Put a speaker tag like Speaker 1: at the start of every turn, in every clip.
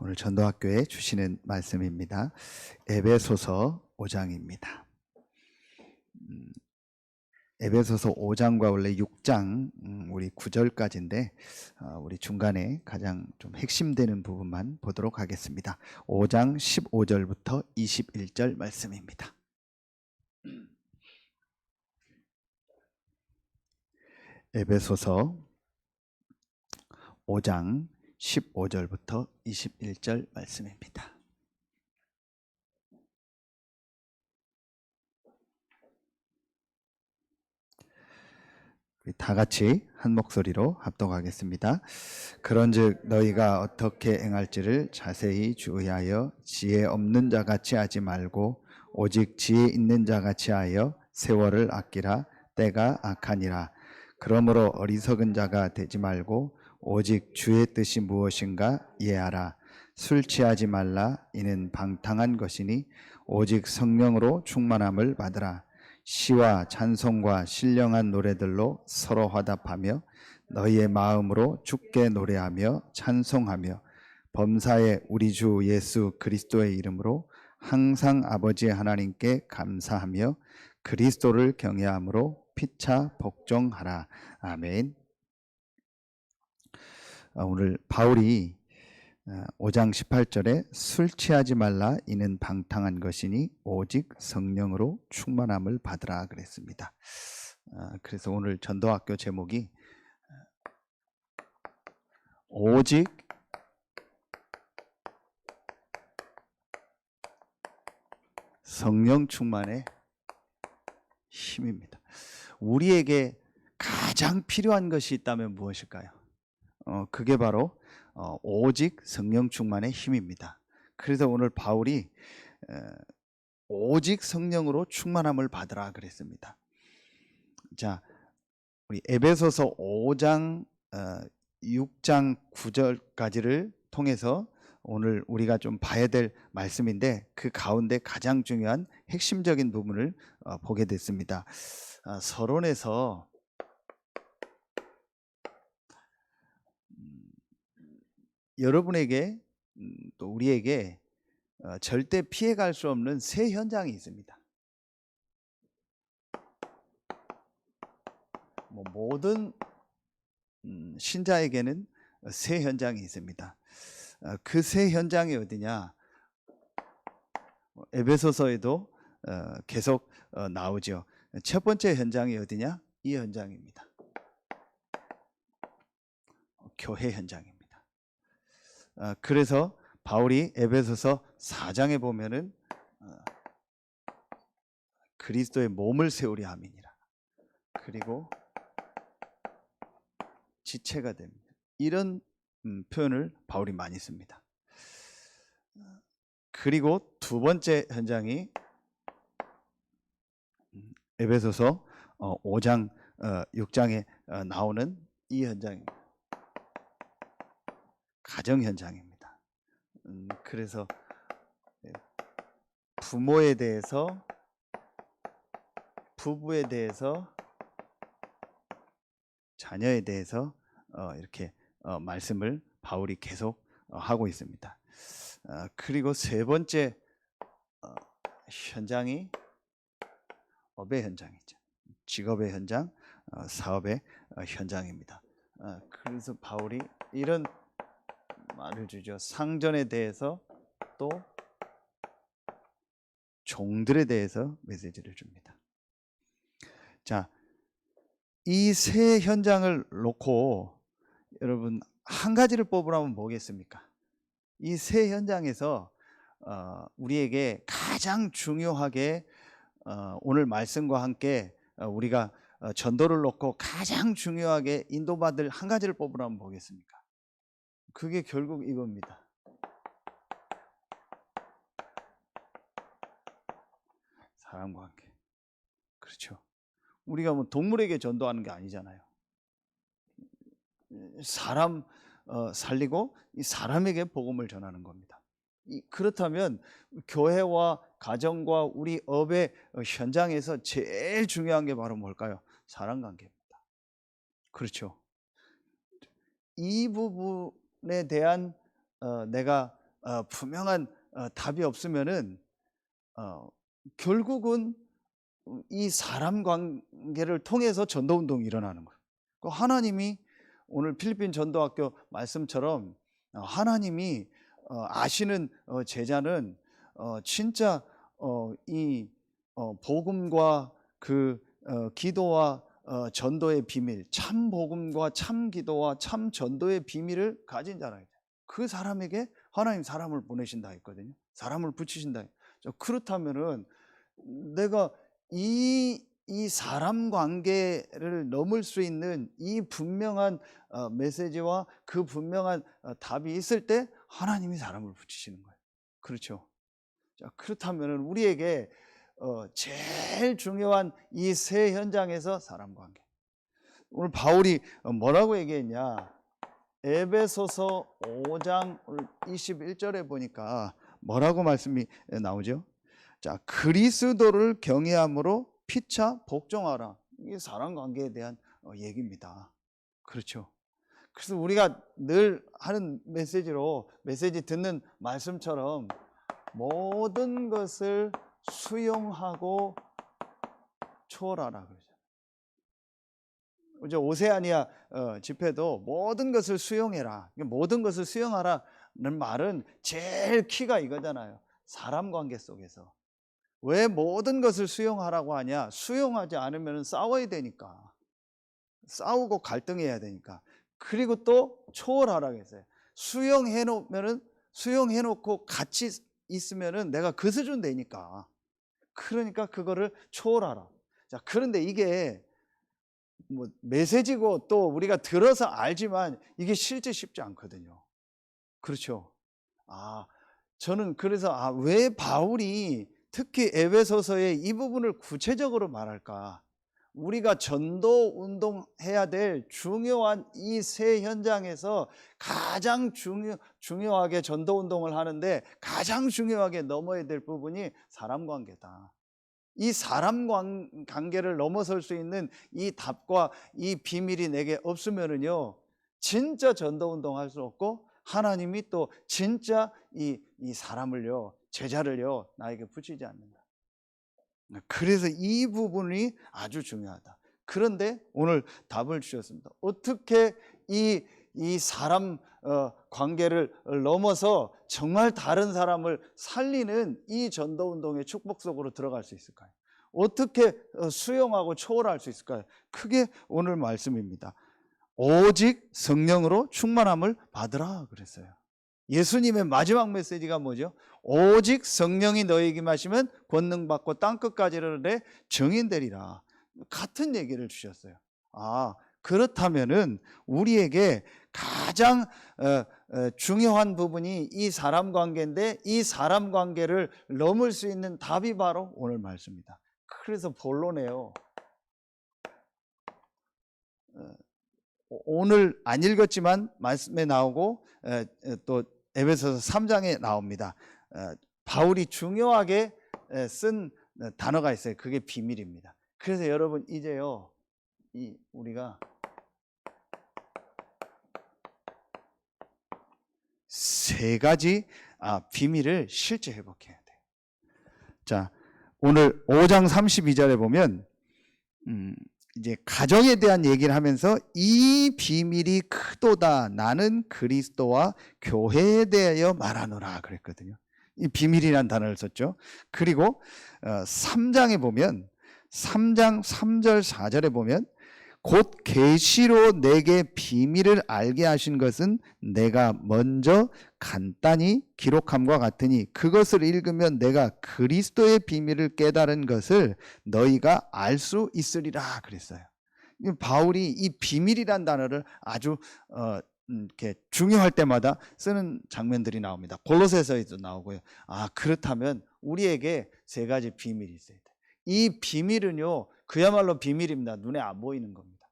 Speaker 1: 오늘 전도학교에 주시는 말씀입니다. 에베소서 5장입니다. 에베소서 5장과 원래 6장 우리 9절까지인데 우리 중간에 가장 좀 핵심되는 부분만 보도록 하겠습니다. 5장 15절부터 21절 말씀입니다. 에베소서 5장 15절부터 21절 말씀입니다. 우리 다 같이 한 목소리로 합독하겠습니다. 그런즉 너희가 어떻게 행할지를 자세히 주의하여 지혜 없는 자 같이 하지 말고 오직 지혜 있는 자 같이 하여 세월을 아끼라. 때가 악하니라. 그러므로 어리석은 자가 되지 말고 오직 주의 뜻이 무엇인가 이해하라. 술 취하지 말라. 이는 방탕한 것이니 오직 성령으로 충만함을 받으라. 시와 찬송과 신령한 노래들로 서로 화답하며 너희의 마음으로 주께 노래하며 찬송하며 범사에 우리 주 예수 그리스도의 이름으로 항상 아버지 하나님께 감사하며 그리스도를 경외함으로 피차 복종하라. 아멘. 오늘 바울이 5장 18절에 술 취하지 말라. 이는 방탕한 것이니 오직 성령으로 충만함을 받으라 그랬습니다. 그래서 오늘 전도학교 제목이 오직 성령 충만의 힘입니다. 우리에게 가장 필요한 것이 있다면 무엇일까요? 그게 바로 오직 성령 충만의 힘입니다. 그래서 오늘 바울이 오직 성령으로 충만함을 받으라 그랬습니다. 자, 우리 에베소서 5장 6장 9절까지를 통해서 오늘 우리가 좀 봐야 될 말씀인데 그 가운데 가장 중요한 핵심적인 부분을 보게 됐습니다. 서론에서 여러분에게 또 우리에게 절대 피해갈 수 없는 세 현장이 있습니다. 모든 신자에게는 세 현장이 있습니다. 그 세 현장이 어디냐? 에베소서에도 계속 나오죠. 첫 번째 현장이 어디냐? 이 현장입니다. 교회 현장입니다. 그래서 바울이 에베소서 4장에 보면은 그리스도의 몸을 세우려 함이니라. 그리고 지체가 됩니다. 이런 표현을 바울이 많이 씁니다. 그리고 두 번째 현장이 에베소서 5장 6장에 나오는 이 현장입니다. 가정 현장입니다. 그래서 부모에 대해서, 부부에 대해서, 자녀에 대해서 이렇게 말씀을 바울이 계속 하고 있습니다. 그리고 세 번째 현장이 업의 현장이죠. 직업의 현장, 사업의 현장입니다. 그래서 바울이 이런 말을 주죠. 상전에 대해서 또 종들에 대해서 메시지를 줍니다. 자, 이 세 현장을 놓고 여러분 한 가지를 뽑으라면 뭐겠습니까? 이 세 현장에서 우리에게 가장 중요하게 오늘 말씀과 함께 우리가 전도를 놓고 가장 중요하게 인도받을 한 가지를 뽑으라면 뭐겠습니까? 그게 결국 이겁니다. 사람과 함께. 그렇죠. 우리가 뭐 동물에게 전도하는 게 아니잖아요. 사람 살리고 이 사람에게 복음을 전하는 겁니다. 그렇다면 교회와 가정과 우리 업의 현장에서 제일 중요한 게 바로 뭘까요? 사람 관계입니다. 그렇죠. 이 부분에 대한 내가 분명한 답이 없으면은 결국은 이 사람 관계를 통해서 전도운동이 일어나는 거예요. 하나님이 오늘 필리핀 전도학교 말씀처럼 하나님이 아시는 제자는 진짜 이 복음과 그 기도와 전도의 비밀, 참 복음과 참 기도와 참 전도의 비밀을 가진 자라. 그 사람에게 하나님 사람을 보내신다 했거든요. 사람을 붙이신다. 그렇다면은 내가 이 사람 관계를 넘을 수 있는 이 분명한 메시지와 그 분명한 답이 있을 때 하나님이 사람을 붙이시는 거예요. 그렇죠. 자, 그렇다면 우리에게 제일 중요한 이 세 현장에서 사람 관계. 오늘 바울이 뭐라고 얘기했냐? 에베소서 5장 21절에 보니까 뭐라고 말씀이 나오죠? 자, 그리스도를 경외함으로 피차 복종하라. 이게 사람 관계에 대한 얘기입니다. 그렇죠. 그래서 우리가 늘 하는 메시지 듣는 말씀처럼 모든 것을 수용하고 초월하라 그러죠. 이제 오세아니아 집회도 모든 것을 수용해라. 모든 것을 수용하라는 말은 제일 키가 이거잖아요. 사람 관계 속에서. 왜 모든 것을 수용하라고 하냐? 수용하지 않으면 싸워야 되니까. 싸우고 갈등해야 되니까. 그리고 또 초월하라고 했어요. 수용해놓고 같이 있으면은 내가 그 수준 되니까. 그러니까 그거를 초월하라. 자, 그런데 이게 뭐 메시지고 또 우리가 들어서 알지만 이게 실제 쉽지 않거든요. 그렇죠. 저는 그래서 왜 바울이 특히 에베소서의 이 부분을 구체적으로 말할까? 우리가 전도 운동해야 될 중요한 이 세 현장에서 가장 중요하게 전도 운동을 하는데 가장 중요하게 넘어야 될 부분이 사람 관계다. 이 사람 관계를 넘어설 수 있는 이 답과 이 비밀이 내게 없으면은요, 진짜 전도 운동할 수 없고 하나님이 또 진짜 이 사람을요, 제자를요, 나에게 붙이지 않는다. 그래서 이 부분이 아주 중요하다. 그런데 오늘 답을 주셨습니다. 어떻게 이 사람 관계를 넘어서 정말 다른 사람을 살리는 이 전도운동의 축복 속으로 들어갈 수 있을까요? 어떻게 수용하고 초월할 수 있을까요? 그게 오늘 말씀입니다. 오직 성령으로 충만함을 받으라 그랬어요. 예수님의 마지막 메시지가 뭐죠? 오직 성령이 너희에게 임하시면 권능 받고 땅끝까지 이르되 증인되리라. 같은 얘기를 주셨어요. 그렇다면은 우리에게 가장 중요한 부분이 이 사람 관계인데 이 사람 관계를 넘을 수 있는 답이 바로 오늘 말씀입니다. 그래서 본론에요. 오늘 안 읽었지만 말씀에 나오고 또 에베소서 3장에 나옵니다. 바울이 중요하게 쓴 단어가 있어요. 그게 비밀입니다. 그래서 여러분 이제요, 우리가 세 가지 비밀을 실제 회복해야 돼요. 자, 오늘 5장 32절에 보면 이제 가정에 대한 얘기를 하면서 이 비밀이 크도다 나는 그리스도와 교회에 대하여 말하노라 그랬거든요. 이 비밀이란 단어를 썼죠. 그리고 3장에 보면 3장 3절 4절에 보면 곧 계시로 내게 비밀을 알게 하신 것은 내가 먼저 간단히 기록함과 같으니 그것을 읽으면 내가 그리스도의 비밀을 깨달은 것을 너희가 알 수 있으리라 그랬어요. 바울이 이 비밀이란 단어를 아주 이렇게 중요할 때마다 쓰는 장면들이 나옵니다. 골로새서에도 나오고요. 그렇다면 우리에게 세 가지 비밀이 있어야 돼요. 이 비밀은요, 그야말로 비밀입니다. 눈에 안 보이는 겁니다.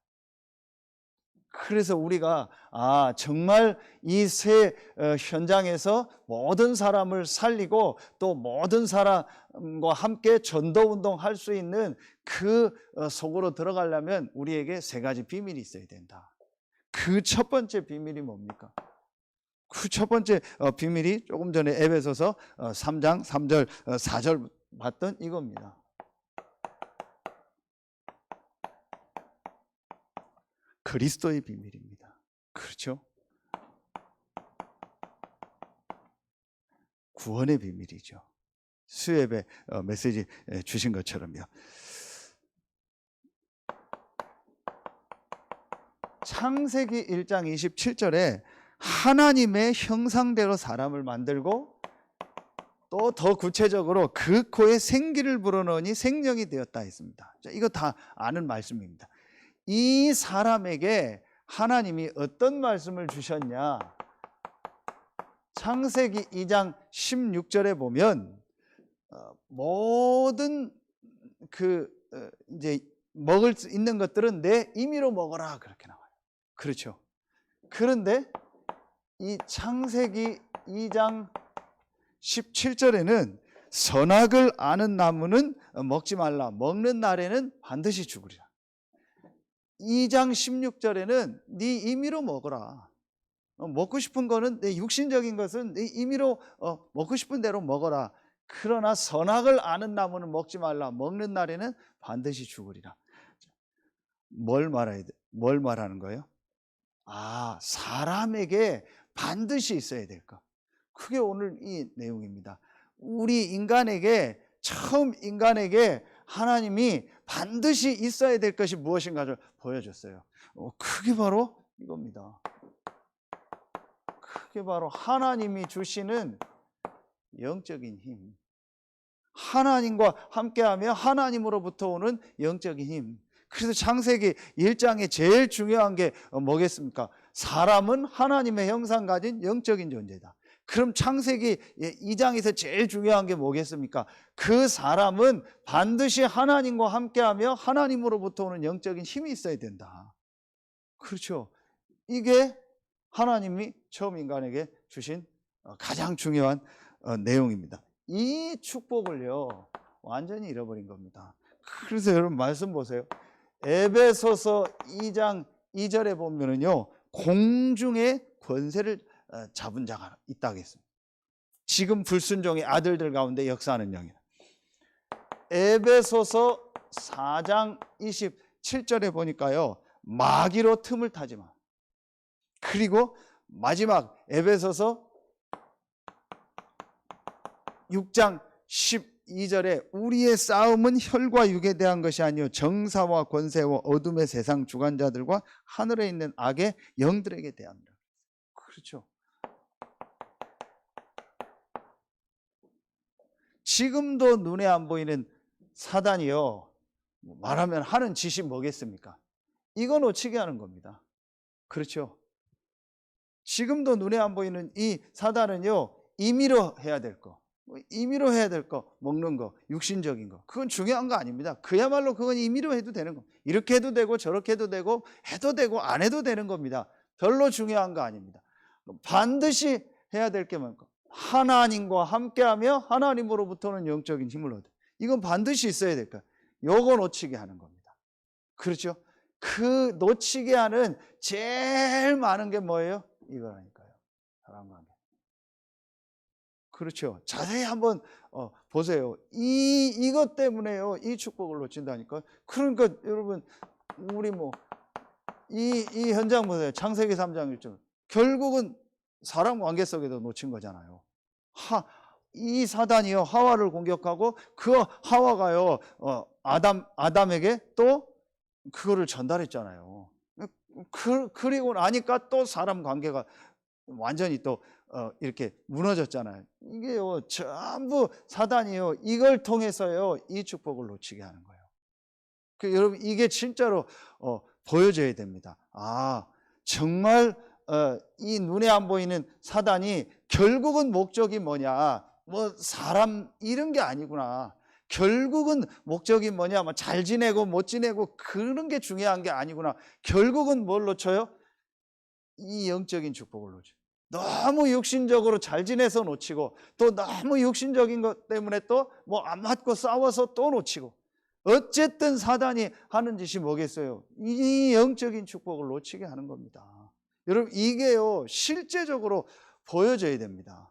Speaker 1: 그래서 우리가 정말 이 세 현장에서 모든 사람을 살리고 또 모든 사람과 함께 전도운동 할 수 있는 그 속으로 들어가려면 우리에게 세 가지 비밀이 있어야 된다. 그 첫 번째 비밀이 뭡니까? 그 첫 번째 비밀이 조금 전에 에베소서 3장 3절 4절 봤던 이겁니다. 그리스도의 비밀입니다. 그렇죠? 구원의 비밀이죠. 수협에 메시지 주신 것처럼요. 창세기 1장 27절에 하나님의 형상대로 사람을 만들고 또 더 구체적으로 그 코에 생기를 불어넣으니 생명이 되었다 했습니다. 이거 다 아는 말씀입니다. 이 사람에게 하나님이 어떤 말씀을 주셨냐? 창세기 2장 16절에 보면 모든 이제 먹을 수 있는 것들은 내 임의로 먹어라 그렇게 나와요. 그렇죠. 그런데 이 창세기 2장 17절에는 선악을 아는 나무는 먹지 말라. 먹는 날에는 반드시 죽으리라. 2장 16절에는 네 임의로 먹어라. 먹고 싶은 거는 내 육신적인 것은 네 임의로 먹고 싶은 대로 먹어라. 그러나 선악을 아는 나무는 먹지 말라. 먹는 날에는 반드시 죽으리라. 뭘 말하는 거예요? 사람에게 반드시 있어야 될 것. 그게 오늘 이 내용입니다. 우리 인간에게 처음 인간에게 하나님이 반드시 있어야 될 것이 무엇인가를 보여줬어요. 그게 바로 이겁니다. 그게 바로 하나님이 주시는 영적인 힘. 하나님과 함께하며 하나님으로부터 오는 영적인 힘. 그래서 창세기 1장에 제일 중요한 게 뭐겠습니까? 사람은 하나님의 형상 가진 영적인 존재다. 그럼 창세기 2장에서 제일 중요한 게 뭐겠습니까? 그 사람은 반드시 하나님과 함께하며 하나님으로부터 오는 영적인 힘이 있어야 된다. 그렇죠. 이게 하나님이 처음 인간에게 주신 가장 중요한 내용입니다. 이 축복을요 완전히 잃어버린 겁니다. 그래서 여러분 말씀 보세요. 에베소서 2장 2절에 보면은요 공중의 권세를 잡은 자가 있다고 했습니다. 지금 불순종의 아들들 가운데 역사하는 영이다. 에베소서 4장 27절에 보니까요 마귀로 틈을 타지 마. 그리고 마지막 에베소서 6장 12절에 우리의 싸움은 혈과 육에 대한 것이 아니요 정사와 권세와 어둠의 세상 주관자들과 하늘에 있는 악의 영들에게 대합니다. 그렇죠. 지금도 눈에 안 보이는 사단이요 말하면 하는 짓이 뭐겠습니까? 이거 놓치게 하는 겁니다. 그렇죠. 지금도 눈에 안 보이는 이 사단은요 임의로 해야 될 거, 임의로 해야 될 거, 먹는 거, 육신적인 거, 그건 중요한 거 아닙니다. 그야말로 그건 임의로 해도 되는 거. 이렇게 해도 되고 저렇게 해도 되고 해도 되고 안 해도 되는 겁니다. 별로 중요한 거 아닙니다. 반드시 해야 될 게 뭔가 하나님과 함께하며 하나님으로부터는 영적인 힘을 얻어. 이건 반드시 있어야 될 거예요. 요거 놓치게 하는 겁니다. 그렇죠? 그 놓치게 하는 제일 많은 게 뭐예요? 이거라니까요. 사람 관계. 그렇죠. 자세히 한번 보세요. 이것 때문에요. 이 축복을 놓친다니까. 그러니까 여러분 우리 이 현장 보세요. 창세기 3장 1절. 결국은 사람 관계 속에도 놓친 거잖아요. 이 사단이요 하와를 공격하고 그 하와가요 아담에게 또 그거를 전달했잖아요. 그리고 나니까 또 사람 관계가 완전히 또 이렇게 무너졌잖아요. 이게요 전부 사단이요 이걸 통해서요 이 축복을 놓치게 하는 거예요. 여러분 이게 진짜로 보여져야 됩니다. 정말 이 눈에 안 보이는 사단이 결국은 목적이 뭐냐? 사람 이런 게 아니구나. 결국은 목적이 뭐냐? 잘 지내고 못 지내고 그런 게 중요한 게 아니구나. 결국은 뭘 놓쳐요? 이 영적인 축복을 놓쳐요. 너무 육신적으로 잘 지내서 놓치고 또 너무 육신적인 것 때문에 또 안 맞고 싸워서 또 놓치고 어쨌든 사단이 하는 짓이 뭐겠어요? 이 영적인 축복을 놓치게 하는 겁니다. 여러분 이게요 실제적으로 보여져야 됩니다.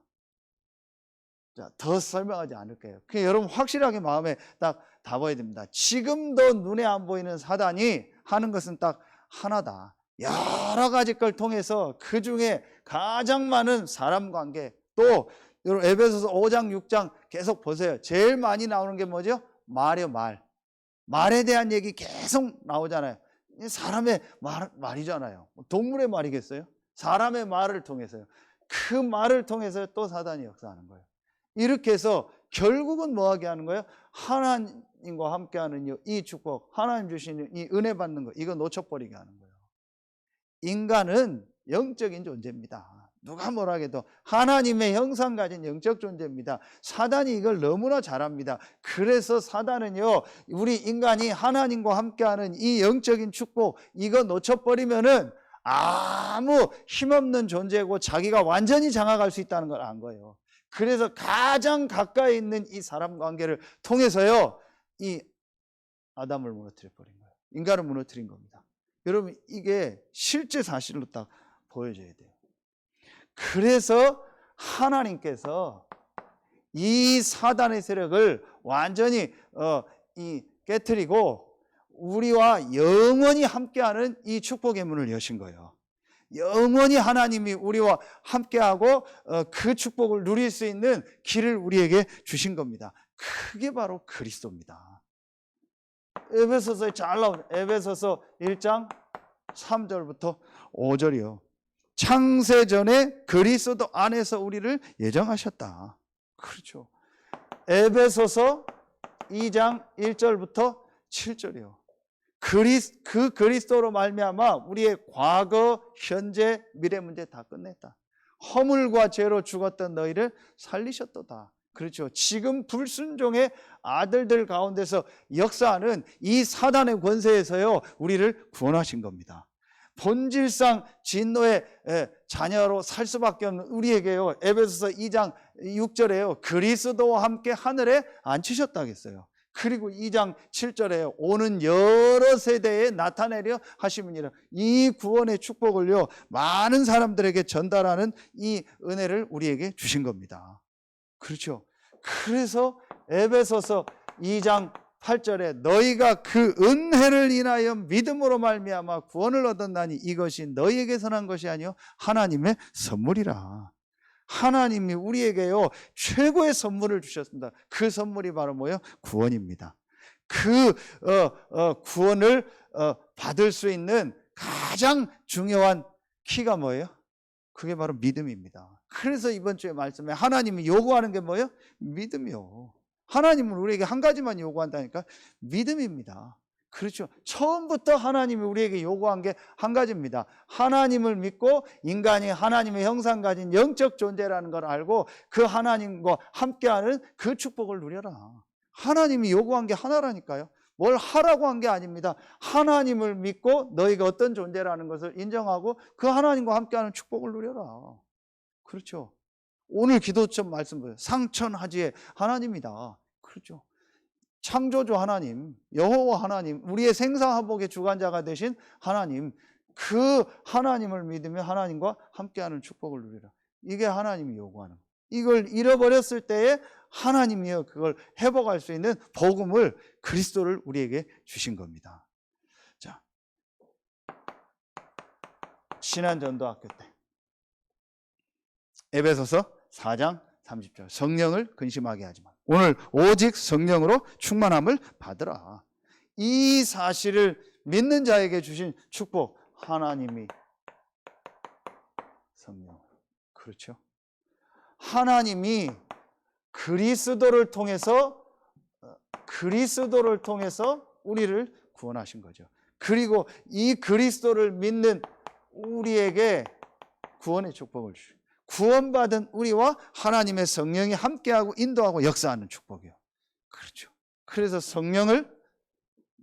Speaker 1: 자, 더 설명하지 않을게요. 그냥 여러분 확실하게 마음에 딱 담아야 됩니다. 지금도 눈에 안 보이는 사단이 하는 것은 딱 하나다. 여러 가지 걸 통해서 그 중에 가장 많은 사람 관계, 또 여러분 에베소서 5장 6장 계속 보세요. 제일 많이 나오는 게 뭐죠? 말이요, 말. 말에 대한 얘기 계속 나오잖아요. 사람의 말이잖아요. 동물의 말이겠어요? 사람의 말을 통해서요. 그 말을 통해서 또 사단이 역사하는 거예요. 이렇게 해서 결국은 뭐하게 하는 거예요? 하나님과 함께하는 이 축복, 하나님 주시는 이 은혜 받는 거, 이거 놓쳐버리게 하는 거예요. 인간은 영적인 존재입니다. 누가 뭐라 해도 하나님의 형상 가진 영적 존재입니다. 사단이 이걸 너무나 잘합니다. 그래서 사단은요, 우리 인간이 하나님과 함께하는 이 영적인 축복, 이거 놓쳐버리면은 아무 힘없는 존재고 자기가 완전히 장악할 수 있다는 걸 안 거예요. 그래서 가장 가까이 있는 이 사람 관계를 통해서요, 이 아담을 무너뜨려 버린 거예요. 인간을 무너뜨린 겁니다. 여러분, 이게 실제 사실로 딱 보여져야 돼요. 그래서 하나님께서 이 사단의 세력을 완전히 깨트리고 우리와 영원히 함께하는 이 축복의 문을 여신 거예요. 영원히 하나님이 우리와 함께하고 그 축복을 누릴 수 있는 길을 우리에게 주신 겁니다. 그게 바로 그리스도입니다. 에베소서에 잘 나온 에베소서 1장 3절부터 5절이요. 창세전에 그리스도 안에서 우리를 예정하셨다. 그렇죠. 에베소서 2장 1절부터 7절이요. 그 그리스도로 말미암아 우리의 과거, 현재, 미래 문제 다 끝냈다. 허물과 죄로 죽었던 너희를 살리셨도다. 그렇죠. 지금 불순종의 아들들 가운데서 역사하는 이 사단의 권세에서요, 우리를 구원하신 겁니다. 본질상 진노의 자녀로 살 수밖에 없는 우리에게요, 에베소서 2장 6절에요, 그리스도와 함께 하늘에 앉히셨다겠어요. 그리고 2장 7절에 오는 여러 세대에 나타내려 하심이니라. 이 구원의 축복을요, 많은 사람들에게 전달하는 이 은혜를 우리에게 주신 겁니다. 그렇죠. 그래서 에베소서 2장 8절에 너희가 그 은혜를 인하여 믿음으로 말미암아 구원을 얻었나니 이것이 너희에게서 난 것이 아니요 하나님의 선물이라. 하나님이 우리에게요 최고의 선물을 주셨습니다. 그 선물이 바로 뭐예요? 구원입니다. 그 구원을 받을 수 있는 가장 중요한 키가 뭐예요? 그게 바로 믿음입니다. 그래서 이번 주에 말씀에 하나님이 요구하는 게 뭐예요? 믿음이요. 하나님은 우리에게 한 가지만 요구한다니까, 믿음입니다. 그렇죠. 처음부터 하나님이 우리에게 요구한 게 한 가지입니다. 하나님을 믿고 인간이 하나님의 형상 가진 영적 존재라는 걸 알고 그 하나님과 함께하는 그 축복을 누려라. 하나님이 요구한 게 하나라니까요. 뭘 하라고 한 게 아닙니다. 하나님을 믿고 너희가 어떤 존재라는 것을 인정하고 그 하나님과 함께하는 축복을 누려라. 그렇죠. 오늘 기도처럼 말씀 보세요. 상천하지의 하나님이다. 그렇죠. 창조주 하나님, 여호와 하나님, 우리의 생사화복의 주관자가 되신 하나님, 그 하나님을 믿으며 하나님과 함께하는 축복을 누리라. 이게 하나님이 요구하는 거예요. 이걸 잃어버렸을 때에 하나님이여 그걸 회복할 수 있는 복음을, 그리스도를 우리에게 주신 겁니다. 자, 신한전도학교 때 에베소서 4장 30절 성령을 근심하게 하지 마. 오늘 오직 성령으로 충만함을 받으라. 이 사실을 믿는 자에게 주신 축복, 하나님이 성령. 그렇죠. 하나님이 그리스도를 통해서 우리를 구원하신 거죠. 그리고 이 그리스도를 믿는 우리에게 구원의 축복을 주시고, 구원받은 우리와 하나님의 성령이 함께하고 인도하고 역사하는 축복이요. 그렇죠. 그래서 성령을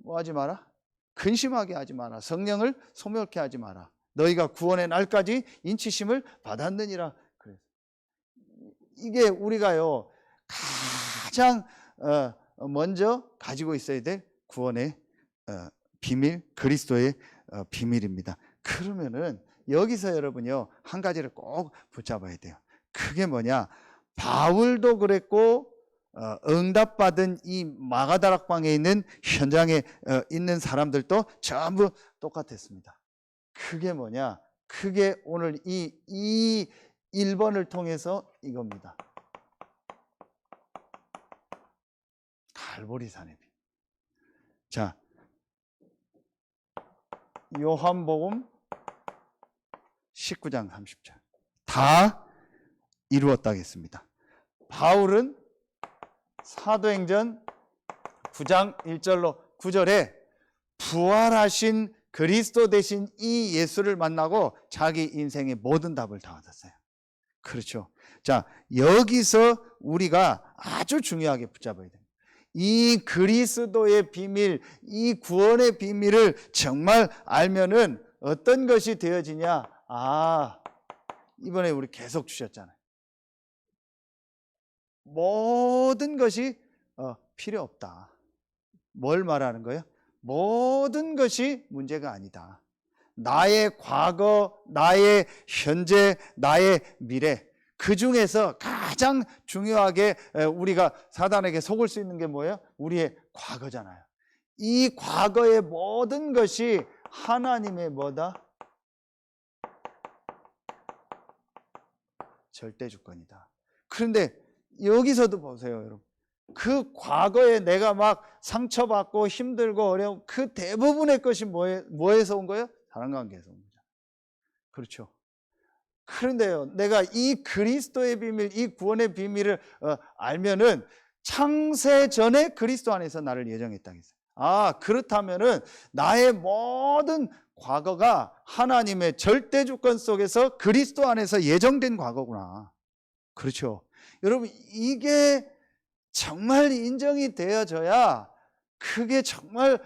Speaker 1: 뭐 하지 마라? 근심하게 하지 마라. 성령을 소멸케 하지 마라. 너희가 구원의 날까지 인치심을 받았느니라. 그래서 이게 우리가요 가장 먼저 가지고 있어야 될 구원의 비밀, 그리스도의 비밀입니다. 그러면은 여기서 여러분요 한 가지를 꼭 붙잡아야 돼요. 그게 뭐냐? 바울도 그랬고 응답받은 이 마가다락방에 있는 현장에 있는 사람들도 전부 똑같았습니다. 그게 뭐냐? 그게 오늘 이 1번을 통해서 이겁니다. 갈보리산의 비밀. 자, 요한복음 19장 30절 다 이루었다겠습니다. 바울은 사도행전 9장 1절로 9절에 부활하신 그리스도 대신 이 예수를 만나고 자기 인생의 모든 답을 다 얻었어요. 그렇죠. 자, 여기서 우리가 아주 중요하게 붙잡아야 됩니다. 이 그리스도의 비밀, 이 구원의 비밀을 정말 알면은 어떤 것이 되어지냐? 이번에 우리 계속 주셨잖아요. 모든 것이 필요 없다. 뭘 말하는 거예요? 모든 것이 문제가 아니다. 나의 과거, 나의 현재, 나의 미래, 그 중에서 가장 중요하게 우리가 사단에게 속을 수 있는 게 뭐예요? 우리의 과거잖아요. 이 과거의 모든 것이 하나님의 뭐다? 절대 주권이다. 그런데 여기서도 보세요, 여러분. 그 과거에 내가 막 상처받고 힘들고 어려운 그 대부분의 것이 뭐에서 온 거예요? 사랑관계에서 온 거죠. 그렇죠. 그런데요, 내가 이 그리스도의 비밀, 이 구원의 비밀을 알면은 창세 전에 그리스도 안에서 나를 예정했다 했어요. 그렇다면은 나의 모든 과거가 하나님의 절대 주권 속에서 그리스도 안에서 예정된 과거구나. 그렇죠. 여러분, 이게 정말 인정이 되어져야 그게 정말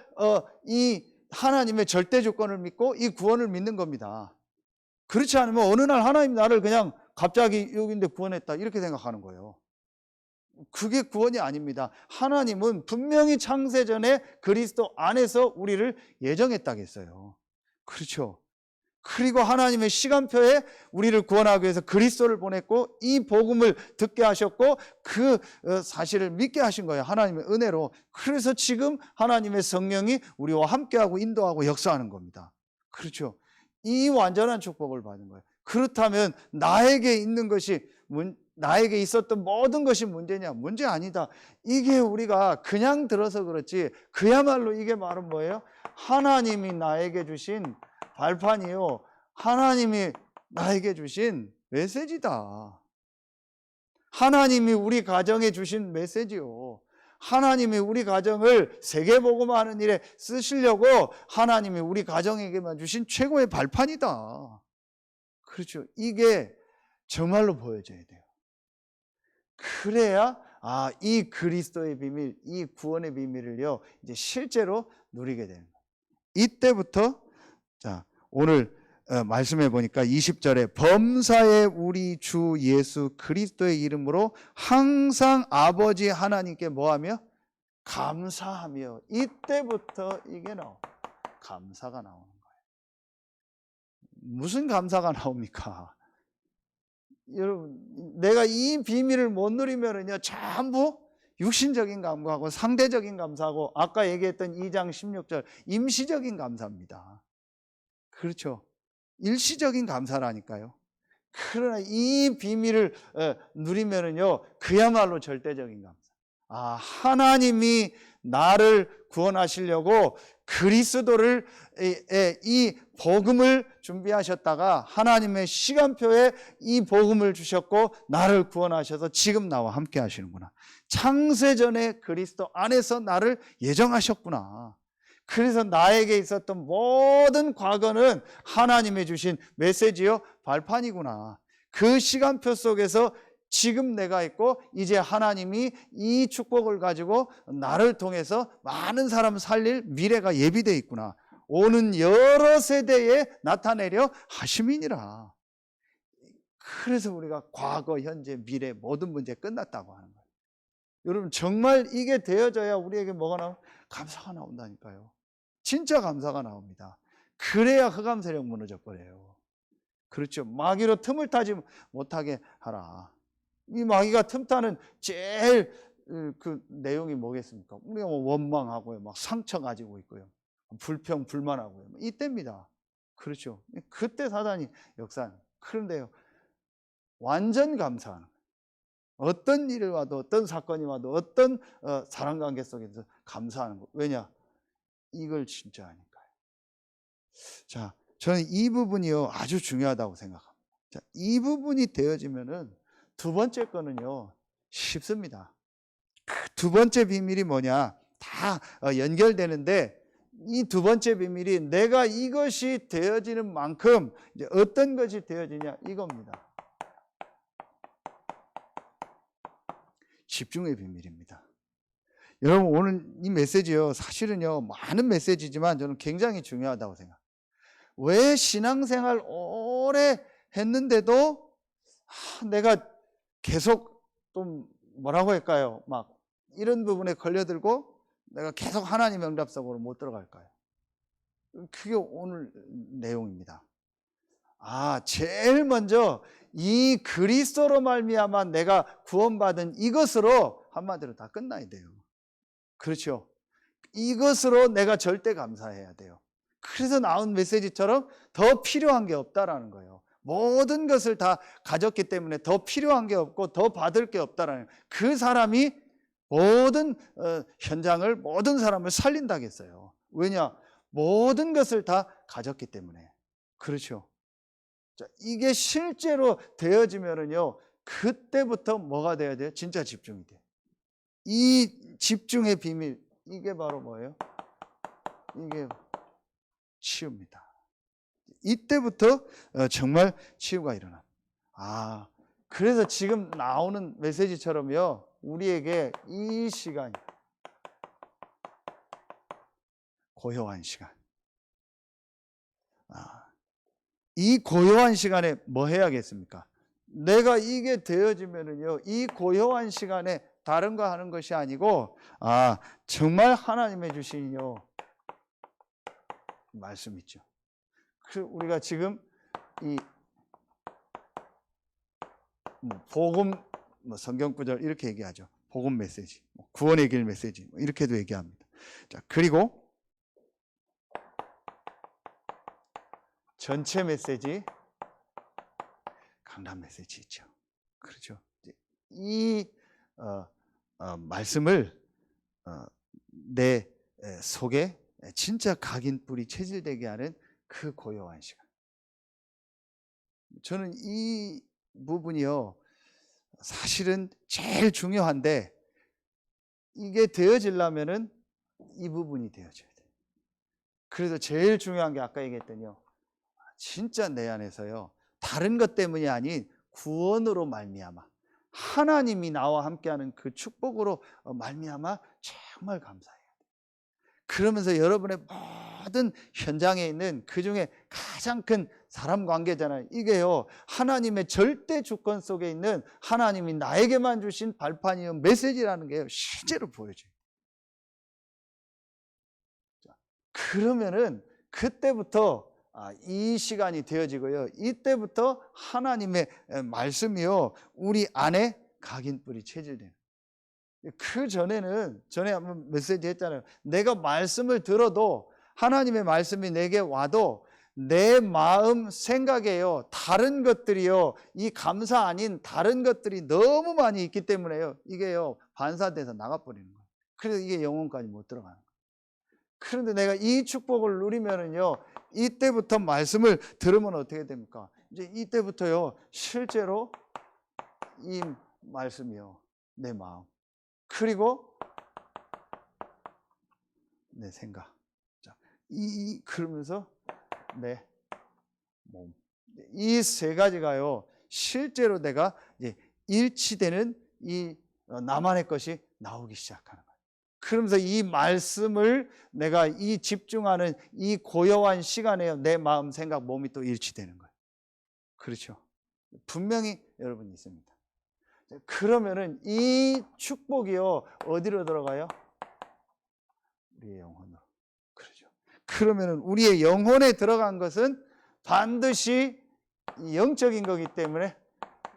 Speaker 1: 이 하나님의 절대 주권을 믿고 이 구원을 믿는 겁니다. 그렇지 않으면 어느 날 하나님 나를 그냥 갑자기 여기인데 구원했다 이렇게 생각하는 거예요. 그게 구원이 아닙니다. 하나님은 분명히 창세전에 그리스도 안에서 우리를 예정했다겠어요. 그렇죠. 그리고 하나님의 시간표에 우리를 구원하기 위해서 그리스도를 보냈고 이 복음을 듣게 하셨고 그 사실을 믿게 하신 거예요. 하나님의 은혜로. 그래서 지금 하나님의 성령이 우리와 함께하고 인도하고 역사하는 겁니다. 그렇죠. 이 완전한 축복을 받은 거예요. 그렇다면 나에게 있는 것이 나에게 있었던 모든 것이 문제냐? 문제 아니다. 이게 우리가 그냥 들어서 그렇지 그야말로 이게 말은 뭐예요? 하나님이 나에게 주신 발판이요. 하나님이 나에게 주신 메시지다. 하나님이 우리 가정에 주신 메시지요. 하나님이 우리 가정을 세계복음화하는 일에 쓰시려고 하나님이 우리 가정에게만 주신 최고의 발판이다. 그렇죠. 이게 정말로 보여져야 돼요. 그래야 이 그리스도의 비밀, 이 구원의 비밀을요 이제 실제로 누리게 되는 거예요. 이때부터 자 오늘 말씀해 보니까 20절에 범사에 우리 주 예수 그리스도의 이름으로 항상 아버지 하나님께 뭐하며? 감사하며. 이때부터 이게 감사가 나오는 거예요. 무슨 감사가 나옵니까? 여러분, 내가 이 비밀을 못 누리면은요 전부 육신적인 감사하고 상대적인 감사하고 아까 얘기했던 2장 16절 임시적인 감사입니다. 그렇죠. 일시적인 감사라니까요. 그러나 이 비밀을 누리면은요 그야말로 절대적인 감사. 하나님이 나를 구원하시려고 그리스도를 이 복음을 준비하셨다가 하나님의 시간표에 이 복음을 주셨고 나를 구원하셔서 지금 나와 함께 하시는구나. 창세전에 그리스도 안에서 나를 예정하셨구나. 그래서 나에게 있었던 모든 과거는 하나님이 주신 메시지요 발판이구나. 그 시간표 속에서 지금 내가 있고 이제 하나님이 이 축복을 가지고 나를 통해서 많은 사람을 살릴 미래가 예비되어 있구나. 오는 여러 세대에 나타내려 하심이니라. 그래서 우리가 과거, 현재, 미래 모든 문제 끝났다고 하는 거예요. 여러분 정말 이게 되어져야 우리에게 뭐가 나오면 감사가 나온다니까요. 진짜 감사가 나옵니다. 그래야 흑암 세력 무너져 버려요. 그렇죠. 마귀로 틈을 타지 못하게 하라. 이 마귀가 틈타는 제일 그 내용이 뭐겠습니까? 우리가 뭐 원망하고요, 막 상처 가지고 있고요, 불평 불만하고요, 이때입니다. 그렇죠. 그때 사단이 역사하는. 그런데요, 완전 감사하는 거예요. 어떤 일이 와도, 어떤 사건이 와도, 어떤 사랑관계 속에서 감사하는 거. 왜냐? 이걸 진짜 하니까요. 자, 저는 이 부분이요 아주 중요하다고 생각합니다. 자, 이 부분이 되어지면은 두 번째 거는요 쉽습니다. 그 두 번째 비밀이 뭐냐? 다 연결되는데, 이 두 번째 비밀이 내가 이것이 되어지는 만큼 이제 어떤 것이 되어지냐 이겁니다. 집중의 비밀입니다. 여러분, 오늘 이 메시지요 사실은요 많은 메시지지만 저는 굉장히 중요하다고 생각합니다. 왜 신앙생활 오래 했는데도 내가 계속 좀 뭐라고 할까요? 막 이런 부분에 걸려들고 내가 계속 하나님의 응답 속으로 못 들어갈까요? 그게 오늘 내용입니다. 제일 먼저 이 그리스도로 말미암아 내가 구원받은 이것으로 한마디로 다 끝나야 돼요. 그렇죠? 이것으로 내가 절대 감사해야 돼요. 그래서 나온 메시지처럼 더 필요한 게 없다라는 거예요. 모든 것을 다 가졌기 때문에 더 필요한 게 없고 더 받을 게 없다라는 거예요. 그 사람이 모든 현장을, 모든 사람을 살린다겠어요. 왜냐? 모든 것을 다 가졌기 때문에. 그렇죠. 자, 이게 실제로 되어지면은요, 그때부터 뭐가 돼야 돼요? 진짜 집중이 돼요. 이 집중의 비밀, 이게 바로 뭐예요? 이게 치유입니다. 이때부터 정말 치유가 일어납니다. 그래서 지금 나오는 메시지처럼요, 우리에게 이 시간이 고요한 시간. 이 고요한 시간에 뭐 해야겠습니까? 내가 이게 되어지면은요, 이 고요한 시간에 다른 거 하는 것이 아니고, 정말 하나님의 주신요 말씀 있죠. 우리가 지금 이 복음 성경 구절 이렇게 얘기하죠. 복음 메시지, 구원의 길 메시지 이렇게도 얘기합니다. 자, 그리고 전체 메시지, 강단 메시지 있죠. 그렇죠. 이 말씀을 내 속에 진짜 각인 뿌리 체질되게 하는 그 고요한 시간. 저는 이 부분이요 사실은 제일 중요한데, 이게 되어지려면은 이 부분이 되어져야 돼요. 그래서 제일 중요한 게 아까 얘기했더니요, 진짜 내 안에서요 다른 것 때문이 아닌 구원으로 말미암아 하나님이 나와 함께하는 그 축복으로 말미암아 정말 감사해요. 그러면서 여러분의 모든 현장에 있는 그 중에 가장 큰 사람 관계잖아요. 이게요 하나님의 절대 주권 속에 있는 하나님이 나에게만 주신 발판이요 메시지라는 게 실제로 보여져요. 그러면은 그때부터 이 시간이 되어지고요, 이때부터 하나님의 말씀이요 우리 안에 각인 뿌리 체질되는. 그 전에는, 전에 한번 메시지 했잖아요. 내가 말씀을 들어도, 하나님의 말씀이 내게 와도 내 마음 생각에요 다른 것들이요, 이 감사 아닌 다른 것들이 너무 많이 있기 때문에요, 이게요 반사돼서 나가버리는 거예요. 그래서 이게 영혼까지 못 들어가는 거예요. 그런데 내가 이 축복을 누리면은요, 이때부터 말씀을 들으면 어떻게 됩니까? 이제 이때부터요 실제로 이 말씀이요 내 마음, 그리고 내 생각, 그러면서 내 몸, 이 세 가지가요 실제로 내가 이제 일치되는 이 나만의 것이 나오기 시작하는 거예요. 그러면서 이 말씀을 내가 이 집중하는 이 고요한 시간에 내 마음, 생각, 몸이 또 일치되는 거예요. 그렇죠. 분명히 여러분이 있습니다. 그러면은 이 축복이요 어디로 들어가요? 우리의 영혼으로. 그렇죠. 그러면은 우리의 영혼에 들어간 것은 반드시 이 영적인 거기 때문에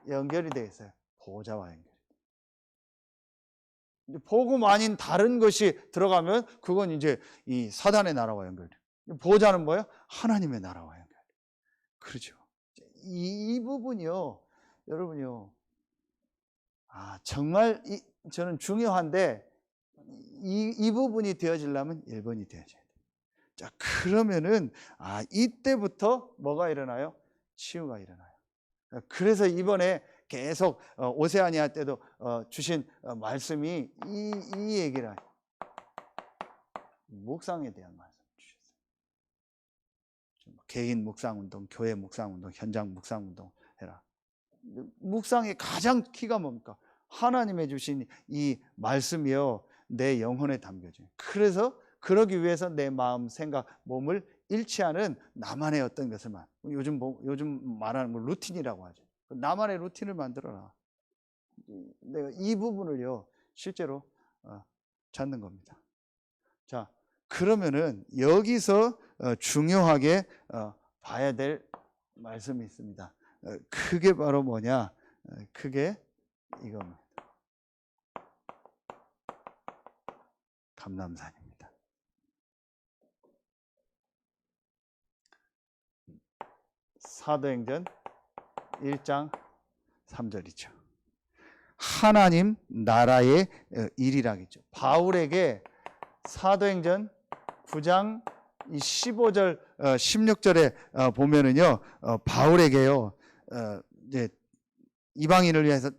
Speaker 1: 연결이 되어 있어요. 보좌와 연결. 복음 아닌 다른 것이 들어가면 그건 이제 이 사단의 나라와 연결돼요. 보좌는 뭐예요? 하나님의 나라와 연결. 그렇죠. 이 부분이요, 여러분요. 정말 저는 중요한데 이 부분이 되어지려면 1번이 되어져야 돼요. 자, 그러면은 이때부터 뭐가 일어나요? 치유가 일어나요. 그래서 이번에 계속 오세아니아 때도 주신 말씀이 이 얘기를 해요. 묵상에 대한 말씀 주셨어요. 개인 묵상운동, 교회 묵상운동, 현장 묵상운동 해라. 묵상의 가장 키가 뭡니까? 하나님의 주신 이 말씀이요, 내 영혼에 담겨져요. 그래서 그러기 위해서 내 마음, 생각, 몸을 일치하는 나만의 어떤 것을 요즘 말하는 걸 루틴이라고 하죠. 나만의 루틴을 만들어라. 내가 이 부분을요, 실제로 찾는 겁니다. 자, 그러면은 여기서 중요하게 봐야 될 말씀이 있습니다. 그게 바로 뭐냐? 그게 이겁니다. 감람산입니다. 사도행전 1장 3절이죠. 하나님 나라의 일이라겠죠. 바울에게 사도행전 9장 15절 16절에 보면은요, 바울에게요, 이제 이방인을 위해서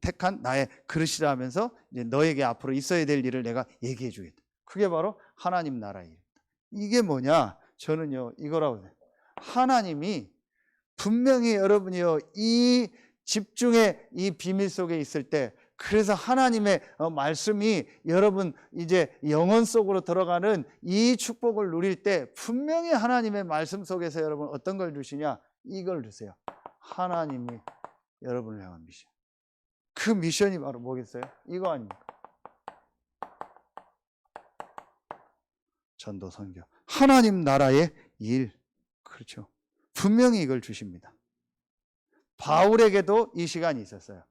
Speaker 1: 택한 나의 그릇이라 하면서 이제 너에게 앞으로 있어야 될 일을 내가 얘기해 주겠다. 그게 바로 하나님 나라의 일입니다. 이게 뭐냐? 저는요, 이거라고 해요. 하나님이 분명히 여러분이요, 이 집중의 이 비밀 속에 있을 때, 그래서 하나님의 말씀이 여러분 이제 영혼 속으로 들어가는 이 축복을 누릴 때 분명히 하나님의 말씀 속에서 여러분 어떤 걸 주시냐? 이걸 주세요. 하나님이 여러분을 향한 미션. 그 미션이 바로 뭐겠어요? 이거 아닙니까? 전도 선교. 하나님 나라의 일. 그렇죠. 분명히 이걸 주십니다. 바울에게도 이 시간이 있었어요.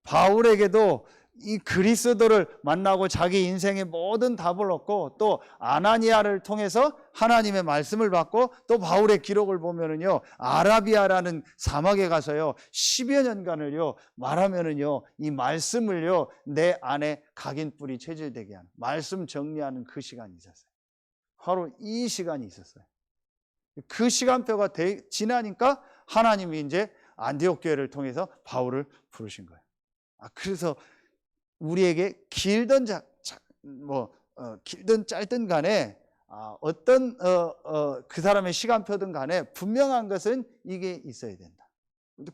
Speaker 1: 바울에게도 이 그리스도를 만나고 자기 인생의 모든 답을 얻고 또 아나니아를 통해서 하나님의 말씀을 받고 또 바울의 기록을 보면은요, 아라비아라는 사막에 가서요 10여 년간을요 말하면은요 이 말씀을요 내 안에 각인 뿌리 체질되게 하는 말씀 정리하는 그 시간이 있었어요. 바로 이 시간이 있었어요. 그 시간표가 지나니까 하나님이 이제 안디옥 교회를 통해서 바울을 부르신 거예요. 그래서 우리에게 길든 길든 짧든 간에 어떤 그 사람의 시간표든 간에 분명한 것은 이게 있어야 된다.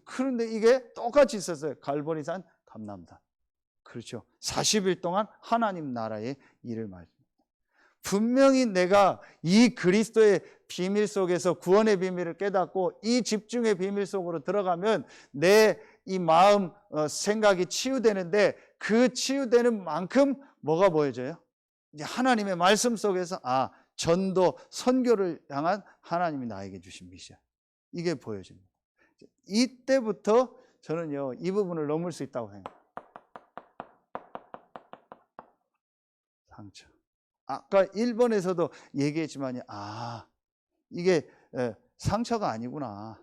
Speaker 1: 그런데 이게 똑같이 있었어요. 갈보리산, 감람산. 그렇죠. 40일 동안 하나님 나라의 일을 말합니다. 분명히 내가 이 그리스도의 비밀 속에서 구원의 비밀을 깨닫고 이 집중의 비밀 속으로 들어가면 내 이 마음, 생각이 치유되는데 그 치유되는 만큼 뭐가 보여져요? 이제 하나님의 말씀 속에서 전도, 선교를 향한 하나님이 나에게 주신 미션. 이게 보여집니다. 이때부터 저는요, 이 부분을 넘을 수 있다고 생각해요. 상처. 아까 1번에서도 얘기했지만, 이게 상처가 아니구나.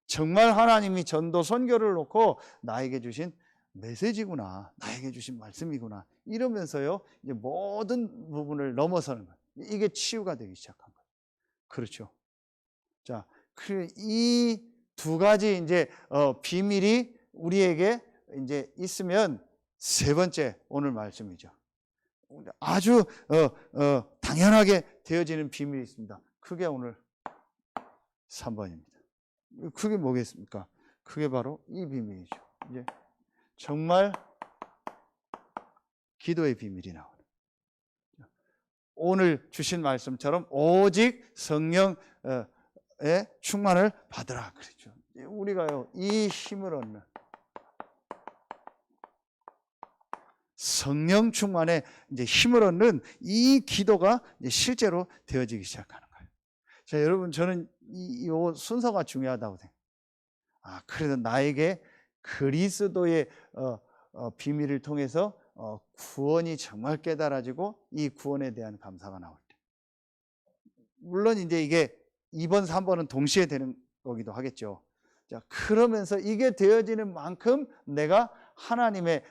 Speaker 1: 정말 하나님이 전도 선교를 놓고 나에게 주신 메시지구나. 나에게 주신 말씀이구나. 이러면서요, 이제 모든 부분을 넘어서는 거예요. 이게 치유가 되기 시작한 거예요. 그렇죠. 자, 이 두 가지 이제 비밀이 우리에게 이제 있으면 세 번째 오늘 말씀이죠. 아주 당연하게 되어지는 비밀이 있습니다. 그게 오늘 3번입니다. 그게 뭐겠습니까? 그게 바로 이 비밀이죠. 이제 정말 기도의 비밀이 나오는. 오늘 주신 말씀처럼 오직 성령의 충만을 받으라 그랬죠. 우리가요 이 힘을 얻는 성령 충만에 이제 힘을 얻는 이 기도가 이제 실제로 되어지기 시작하는 거예요. 자, 여러분, 저는 이 순서가 중요하다고 생각해요. 그래도 나에게 그리스도의 비밀을 통해서 구원이 정말 깨달아지고 이 구원에 대한 감사가 나올 때. 물론 이제 이게 2번, 3번은 동시에 되는 거기도 하겠죠. 자, 그러면서 이게 되어지는 만큼 내가 하나님의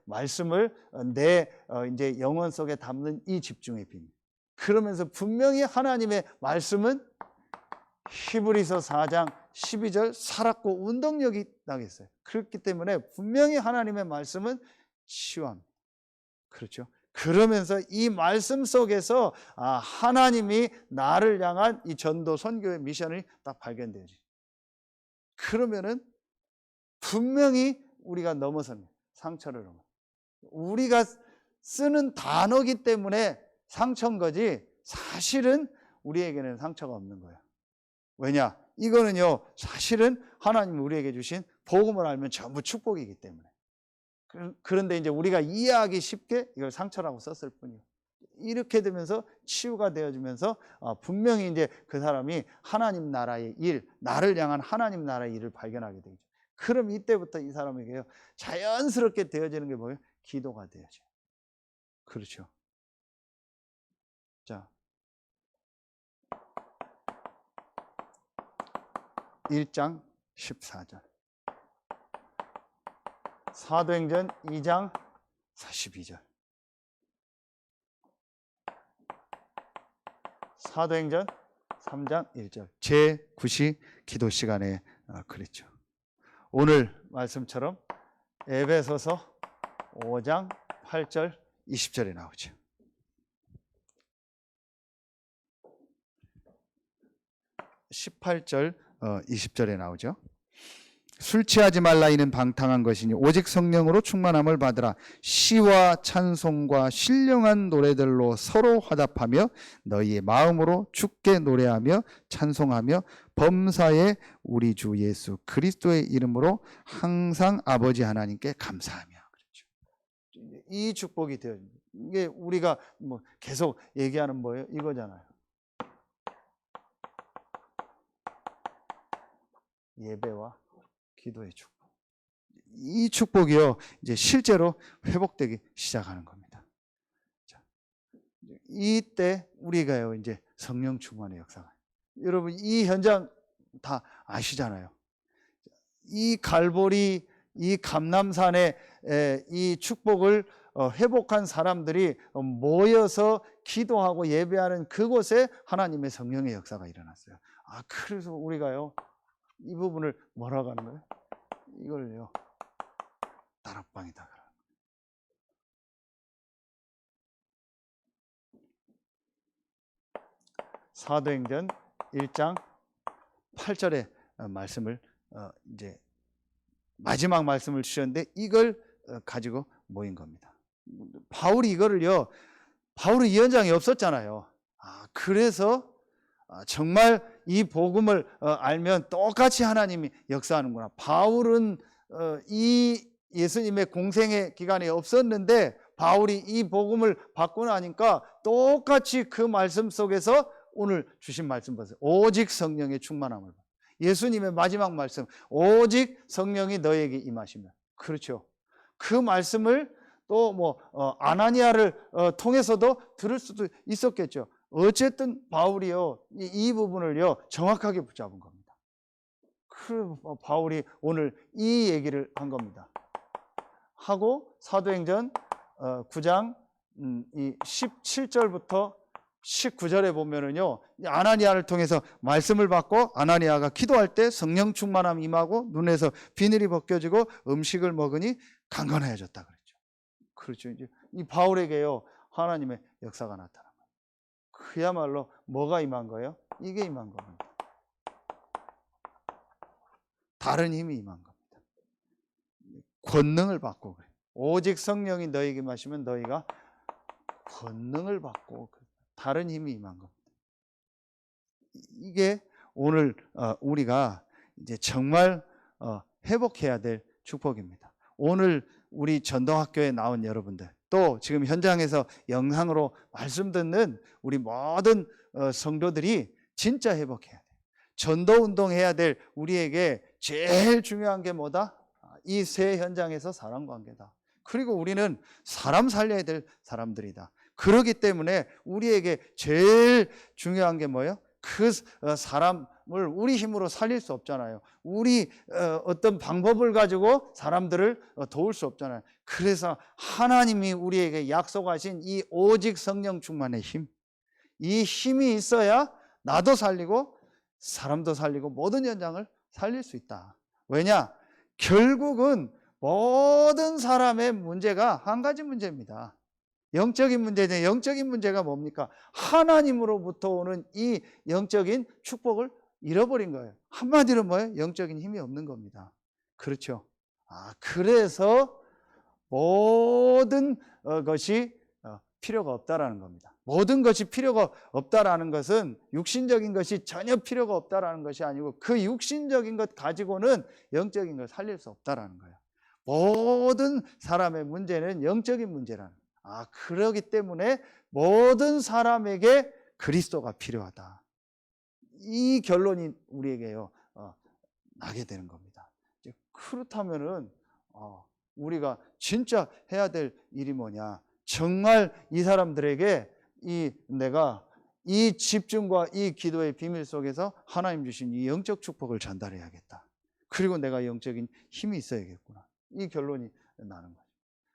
Speaker 1: 말씀을 내 이제 영혼 속에 담는 이 집중의 비밀. 그러면서 분명히 하나님의 말씀은 히브리서 4장 12절 살았고 운동력이 나겠어요. 그렇기 때문에 분명히 하나님의 말씀은 치유합니다. 그렇죠? 그러면서 이 말씀 속에서 하나님이 나를 향한 이 전도 선교의 미션이 딱 발견되지. 그러면은 분명히 우리가 넘어선 상처를 넘어. 우리가 쓰는 단어기 때문에 상처인 거지 사실은 우리에게는 상처가 없는 거예요. 왜냐? 이거는요 사실은 하나님이 우리에게 주신 복음을 알면 전부 축복이기 때문에. 그런데 이제 우리가 이해하기 쉽게 이걸 상처라고 썼을 뿐이에요. 이렇게 되면서 치유가 되어지면서 분명히 이제 그 사람이 하나님 나라의 일, 나를 향한 하나님 나라의 일을 발견하게 되죠. 그럼 이때부터 이 사람에게요 자연스럽게 되어지는 게 뭐예요? 기도가 되어져요. 그렇죠. 자, 1장 14절, 사도행전 2장 42절, 사도행전 3장 1절, 제9시 기도 시간에 그랬죠. 오늘 말씀처럼 에베소서 5장 8절 20절에 나오죠. 18절 20절에 나오죠. 술 취하지 말라 이는 방탕한 것이니 오직 성령으로 충만함을 받으라. 시와 찬송과 신령한 노래들로 서로 화답하며 너희의 마음으로 주께 노래하며 찬송하며 범사에 우리 주 예수 그리스도의 이름으로 항상 아버지 하나님께 감사하며. 그렇죠. 이 축복이 되어 이게 우리가 뭐 계속 얘기하는 뭐예요? 이거잖아요. 예배와 기도의 축복. 이 축복이요 이제 실제로 회복되기 시작하는 겁니다. 자, 이때 우리가요 이제 성령 충만의 역사가. 여러분 이 현장 다 아시잖아요. 이 갈보리, 이 감람산의 이 축복을 회복한 사람들이 모여서 기도하고 예배하는 그곳에 하나님의 성령의 역사가 일어났어요. 그래서 우리가요 이 부분을 뭐라고 하는 거예요? 이걸요 다락방이다. 사도행전 1장 8절의 말씀을 이제 마지막 말씀을 주셨는데 이걸 가지고 모인 겁니다. 바울이 이거를요, 바울은 이 현장이 없었잖아요. 그래서 정말 이 복음을 알면 똑같이 하나님이 역사하는구나. 바울은 이 예수님의 공생의 기간이 없었는데 바울이 이 복음을 받고 나니까 똑같이 그 말씀 속에서 오늘 주신 말씀 보세요. 오직 성령의 충만함을. 예수님의 마지막 말씀, 오직 성령이 너에게 임하시면. 그렇죠. 그 말씀을 또 뭐 아나니아를 통해서도 들을 수도 있었겠죠. 어쨌든 바울이요 이 부분을요 정확하게 붙잡은 겁니다. 그 바울이 오늘 이 얘기를 한 겁니다. 하고 사도행전 9장 이 17절부터 19절에 보면은요 아나니아를 통해서 말씀을 받고 아나니아가 기도할 때 성령 충만함 임하고 눈에서 비늘이 벗겨지고 음식을 먹으니 강건해졌다 그랬죠. 그렇죠. 이제 이 바울에게요 하나님의 역사가 나타납니다. 그야말로 뭐가 임한 거예요? 이게 임한 겁니다. 다른 힘이 임한 겁니다. 권능을 받고 그래요. 오직 성령이 너희에게 마시면 너희가 권능을 받고 다른 힘이 임한 겁니다. 이게 오늘 우리가 이제 정말 회복해야 될 축복입니다. 오늘 우리 전도학교에 나온 여러분들 또 지금 현장에서 영상으로 말씀 듣는 우리 모든 성도들이 진짜 회복해야 돼요. 전도 운동해야 될 우리에게 제일 중요한 게 뭐다? 이 세 현장에서 사람 관계다. 그리고 우리는 사람 살려야 될 사람들이다. 그렇기 때문에 우리에게 제일 중요한 게 뭐예요? 그 사람을 우리 힘으로 살릴 수 없잖아요. 우리 어떤 방법을 가지고 사람들을 도울 수 없잖아요. 그래서 하나님이 우리에게 약속하신 이 오직 성령 충만의 힘, 이 힘이 있어야 나도 살리고 사람도 살리고 모든 현장을 살릴 수 있다. 왜냐? 결국은 모든 사람의 문제가 한 가지 문제입니다. 영적인 문제인데, 영적인 문제가 뭡니까? 하나님으로부터 오는 이 영적인 축복을 잃어버린 거예요. 한마디로 뭐예요? 영적인 힘이 없는 겁니다. 그렇죠? 그래서 모든 것이 필요가 없다라는 겁니다. 모든 것이 필요가 없다라는 것은 육신적인 것이 전혀 필요가 없다라는 것이 아니고, 그 육신적인 것 가지고는 영적인 걸 살릴 수 없다라는 거예요. 모든 사람의 문제는 영적인 문제라는 거예요. 그러기 때문에 모든 사람에게 그리스도가 필요하다. 이 결론이 우리에게요 나게 되는 겁니다. 그렇다면은 우리가 진짜 해야 될 일이 뭐냐? 정말 이 사람들에게 내가 이 집중과 이 기도의 비밀 속에서 하나님 주신 이 영적 축복을 전달해야겠다. 그리고 내가 영적인 힘이 있어야겠구나. 이 결론이 나는 거죠.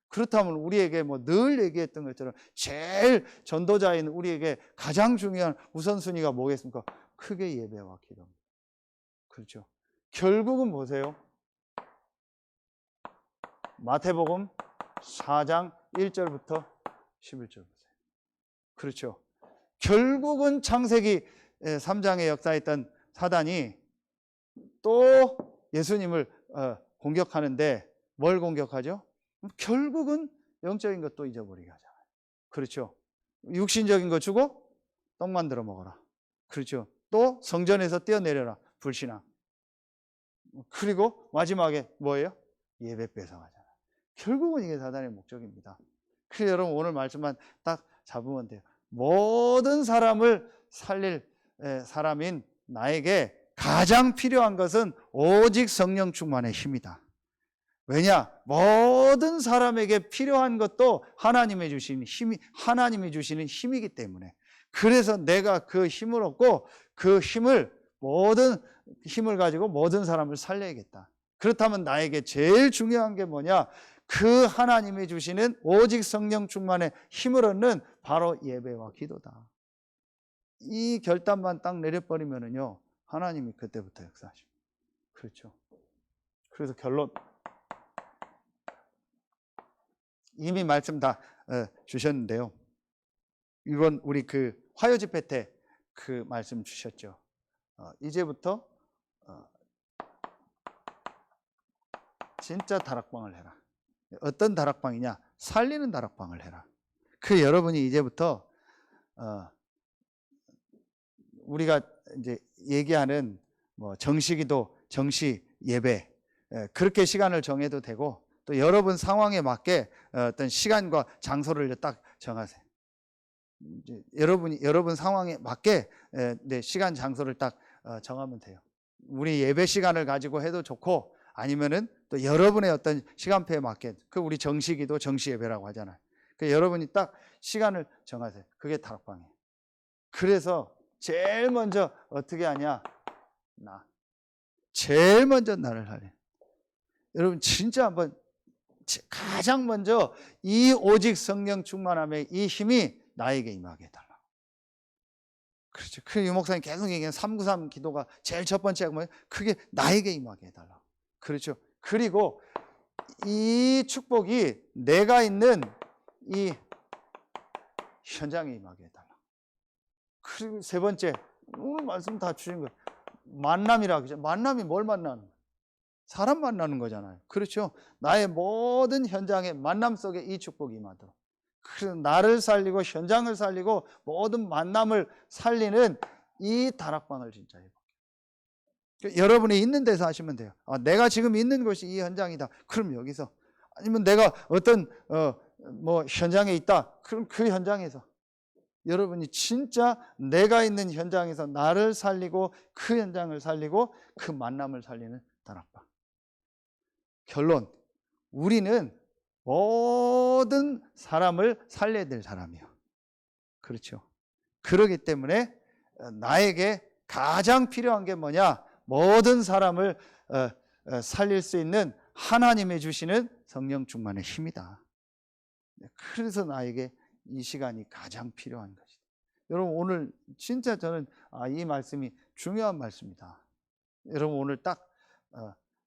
Speaker 1: 그렇다면 우리에게 늘 얘기했던 것처럼 제일 전도자인 우리에게 가장 중요한 우선순위가 뭐겠습니까? 크게 예배와 기도입니다. 그렇죠. 결국은 보세요. 마태복음 4장 1절부터 11절 보세요. 그렇죠. 결국은 창세기 3장에 역사했던 사단이 또 예수님을 공격하는데 뭘 공격하죠? 결국은 영적인 것도 잊어버리게 하잖아요. 그렇죠. 육신적인 거 주고 떡 만들어 먹어라. 그렇죠. 또 성전에서 뛰어내려라. 불신앙. 그리고 마지막에 뭐예요? 예배 뺏어가잖아요. 결국은 이게 사단의 목적입니다. 그래서 여러분 오늘 말씀만 딱 잡으면 돼요. 모든 사람을 살릴 사람인 나에게 가장 필요한 것은 오직 성령 충만의 힘이다. 왜냐? 모든 사람에게 필요한 것도 하나님이 주시는 힘이기 때문에. 그래서 내가 그 힘을 얻고 그 모든 힘을 가지고 모든 사람을 살려야겠다. 그렇다면 나에게 제일 중요한 게 뭐냐? 그 하나님이 주시는 오직 성령 충만의 힘을 얻는 바로 예배와 기도다. 이 결단만 딱 내려버리면은요, 하나님이 그때부터 역사하십니다. 그렇죠. 그래서 결론. 이미 말씀 다 주셨는데요. 이번 우리 그 화요 집회 때 그 말씀 주셨죠. 이제부터 진짜 다락방을 해라. 어떤 다락방이냐? 살리는 다락방을 해라. 여러분이 이제부터 우리가 이제 얘기하는 정시기도, 정시 예배, 그렇게 시간을 정해도 되고, 또 여러분 상황에 맞게 어떤 시간과 장소를 딱 정하세요. 여러분 상황에 맞게 시간 장소를 딱 정하면 돼요. 우리 예배 시간을 가지고 해도 좋고, 아니면은 또 여러분의 어떤 시간표에 맞게, 우리 정시기도 정시 예배라고 하잖아요. 여러분이 딱 시간을 정하세요. 그게 다락방이에요. 그래서 제일 먼저 어떻게 하냐? 제일 먼저 나를 하래. 여러분 진짜 한번 가장 먼저 이 오직 성령 충만함의 이 힘이 나에게 임하게 해달라. 그렇죠. 유 목사님 계속 얘기하는 393 기도가 제일 첫 번째가 뭐예요? 그게 나에게 임하게 해달라. 그렇죠. 그리고 이 축복이 내가 있는 이 현장에 임하게 해달라. 그리고 세 번째, 오늘 말씀 다 주신 거예요. 만남이라 그죠. 만남이 뭘 만나는 거예요? 사람 만나는 거잖아요. 그렇죠. 나의 모든 현장의 만남 속에 이 축복이 임하도록. 그래서 나를 살리고 현장을 살리고 모든 만남을 살리는 이 다락방을 진짜 해볼게요. 여러분이 있는 데서 하시면 돼요. 내가 지금 있는 곳이 이 현장이다. 그럼 여기서. 아니면 내가 어떤 현장에 있다. 그럼 그 현장에서. 여러분이 진짜 내가 있는 현장에서 나를 살리고 그 현장을 살리고 그 만남을 살리는 다락방. 결론, 우리는 모든 사람을 살려야 될 사람이요. 그렇죠. 그렇기 때문에 나에게 가장 필요한 게 뭐냐? 모든 사람을 살릴 수 있는 하나님이 주시는 성령 충만의 힘이다. 그래서 나에게 이 시간이 가장 필요한 것이다. 여러분, 오늘 진짜 저는 이 말씀이 중요한 말씀이다. 여러분, 오늘 딱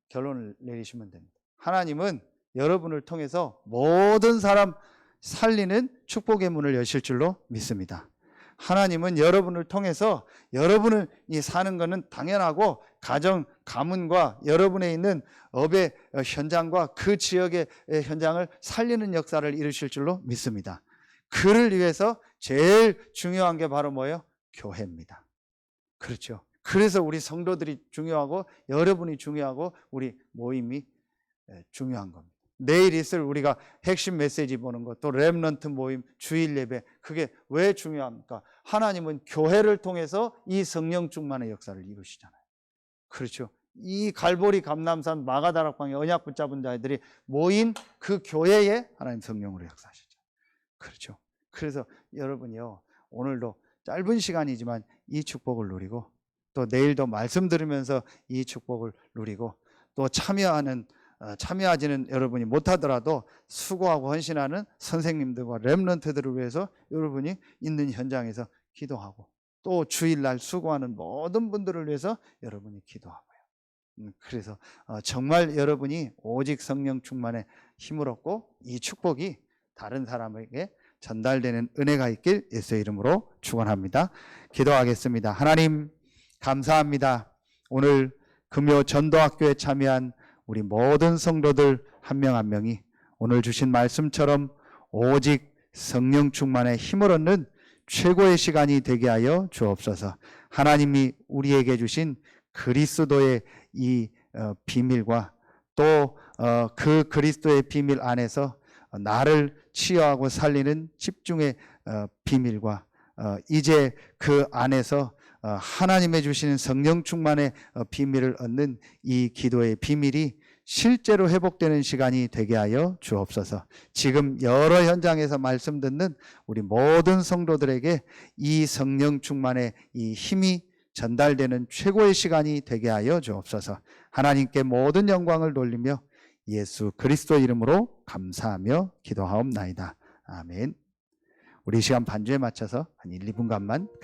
Speaker 1: 결론을 내리시면 됩니다. 하나님은 여러분을 통해서 모든 사람 살리는 축복의 문을 여실 줄로 믿습니다. 하나님은 여러분을 통해서 여러분이 사는 것은 당연하고 가정, 가문과 여러분에 있는 업의 현장과 그 지역의 현장을 살리는 역사를 이루실 줄로 믿습니다. 그를 위해서 제일 중요한 게 바로 뭐예요? 교회입니다. 그렇죠. 그래서 우리 성도들이 중요하고 여러분이 중요하고 우리 모임이 중요한 겁니다. 내일 있을 우리가 핵심 메시지 보는 것, 또 렘넌트 모임, 주일 예배, 그게 왜 중요합니까? 하나님은 교회를 통해서 이 성령 충만의 역사를 이루시잖아요. 그렇죠. 이 갈보리 감람산 마가다락방에 언약 붙잡은 자들이 모인 그 교회에 하나님 성령으로 역사하시죠. 그렇죠. 그래서 여러분이요, 오늘도 짧은 시간이지만 이 축복을 누리고 또 내일도 말씀 들으면서 이 축복을 누리고 또 참여하지는 여러분이 못하더라도 수고하고 헌신하는 선생님들과 렘넌트들을 위해서 여러분이 있는 현장에서 기도하고 또 주일날 수고하는 모든 분들을 위해서 여러분이 기도하고요. 그래서 정말 여러분이 오직 성령 충만의 힘을 얻고 이 축복이 다른 사람에게 전달되는 은혜가 있길 예수의 이름으로 축원합니다. 기도하겠습니다. 하나님 감사합니다. 오늘 금요 전도학교에 참여한 우리 모든 성도들 한 명 한 명이 오늘 주신 말씀처럼 오직 성령 충만의 힘을 얻는 최고의 시간이 되게 하여 주옵소서. 하나님이 우리에게 주신 그리스도의 이 비밀과 또 그 그리스도의 비밀 안에서 나를 치유하고 살리는 집중의 비밀과 이제 그 안에서 하나님의 주시는 성령 충만의 비밀을 얻는 이 기도의 비밀이 실제로 회복되는 시간이 되게 하여 주옵소서. 지금 여러 현장에서 말씀 듣는 우리 모든 성도들에게 이 성령 충만의 이 힘이 전달되는 최고의 시간이 되게 하여 주옵소서. 하나님께 모든 영광을 돌리며 예수 그리스도 이름으로 감사하며 기도하옵나이다. 아멘. 우리 시간 반주에 맞춰서 한 1, 2분간만